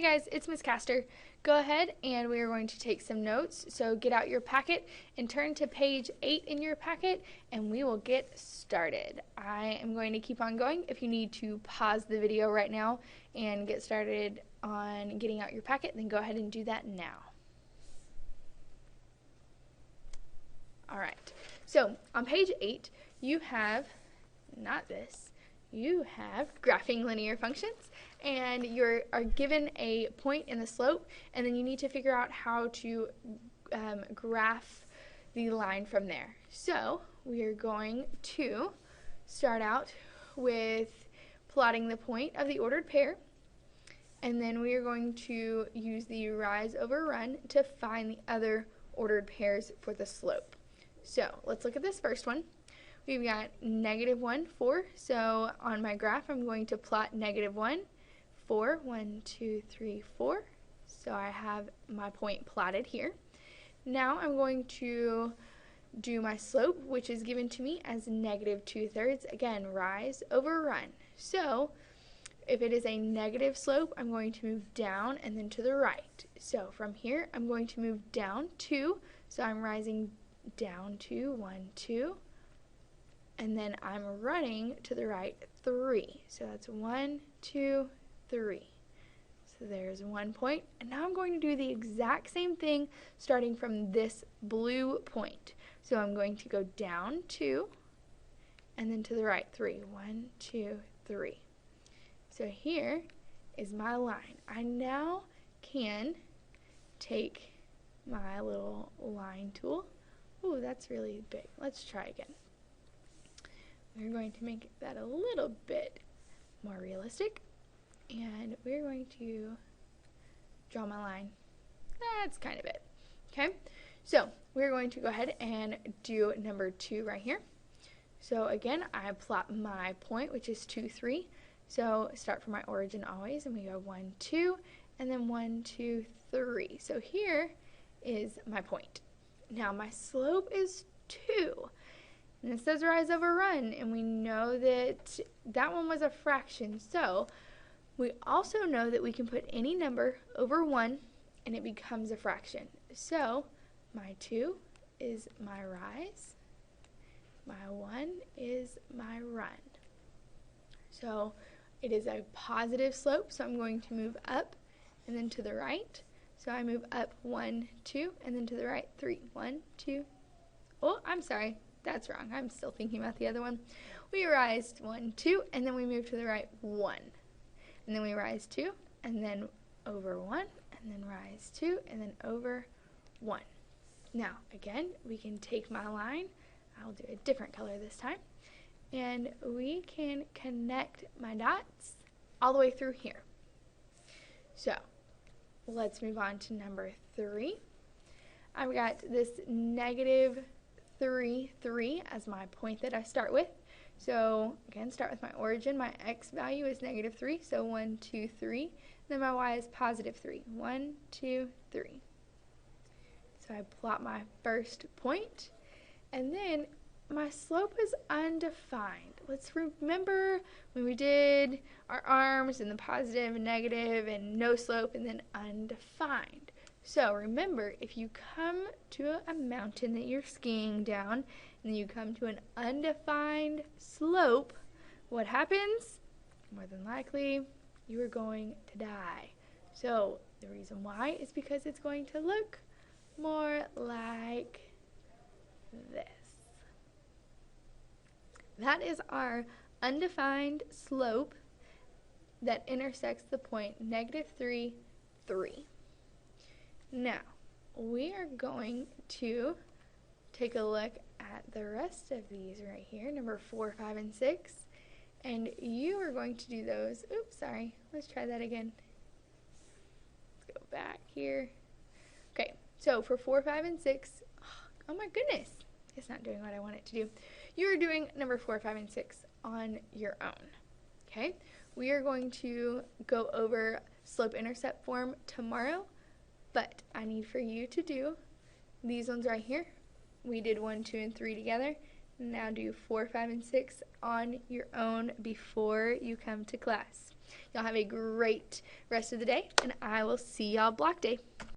Hey guys, it's Miss Castor. Go ahead and we are going to take some notes. So get out your packet and turn to page 8 in your packet and we will get started. I am going to keep on going. If you need to pause the video right now and get started on getting out your packet, then go ahead and do that now. Alright, so on page 8 you have, not this, you have graphing linear functions, and you are given a point in the slope, and then you need to figure out how to graph the line from there. So we are going to start out with plotting the point of the ordered pair, and then we are going to use the rise over run to find the other ordered pairs for the slope. So let's look at this first one. We've got -1, 4. So on my graph, I'm going to plot -1, 4, 1, 2, 3, 4. So I have my point plotted here. Now I'm going to do my slope, which is given to me as -2/3. Again, rise over run. So if it is a negative slope, I'm going to move down and then to the right. So from here, I'm going to move down 2. So I'm rising down 2, 1, 2. And then I'm running to the right 3. So that's 1, 2, 3. So there's 1 point. And now I'm going to do the exact same thing starting from this blue point. So I'm going to go down 2 and then to the right 3. 1, 2, 3. So here is my line. I now can take my little line tool. Ooh, that's really big. Let's try again. We're going to make that a little bit more realistic, and we're going to draw my line. That's kind of it. Okay, so we're going to go ahead and do number 2 right here. So again, I plot my point, which is 2, 3. So start from my origin always, and we go 1, 2, and then 1, 2, 3. So here is my point. Now my slope is 2. And it says rise over run, and we know that that one was a fraction. So we also know that we can put any number over 1 and it becomes a fraction. So my 2 is my rise, my 1 is my run. So it is a positive slope, so I'm going to move up and then to the right. So I move up 1, 2, and then to the right 3. 1, 2. Oh, I'm sorry. That's wrong. I'm still thinking about the other one. We rise 1, 2, and then we move to the right 1. And then we rise 2, and then over 1, and then rise 2, and then over 1. Now, again, we can take my line. I'll do a different color this time. And we can connect my dots all the way through here. So, let's move on to number 3. I've got this -3, 3 as my point that I start with. So again, start with my origin. My x value is -3, so 1, 2, 3. Then my y is +3. 1, 2, 3. So I plot my first point, and then my slope is undefined. Let's remember when we did our arms and the positive and negative and no slope and then undefined. So remember, if you come to a mountain that you're skiing down and you come to an undefined slope, what happens? More than likely, you are going to die. So the reason why is because it's going to look more like this. That is our undefined slope that intersects the point -3, 3. Now, we are going to take a look at the rest of these right here, number 4, 5, and 6. And you are going to do those. Oops, sorry. Let's try that again. Let's go back here. Okay, so for 4, 5, and 6, oh my goodness, it's not doing what I want it to do. You're doing number 4, 5, and 6 on your own. Okay, we are going to go over slope-intercept form tomorrow. But I need for you to do these ones right here. We did 1, 2, and 3 together. Now do 4, 5, and 6 on your own before you come to class. Y'all have a great rest of the day, and I will see y'all block day.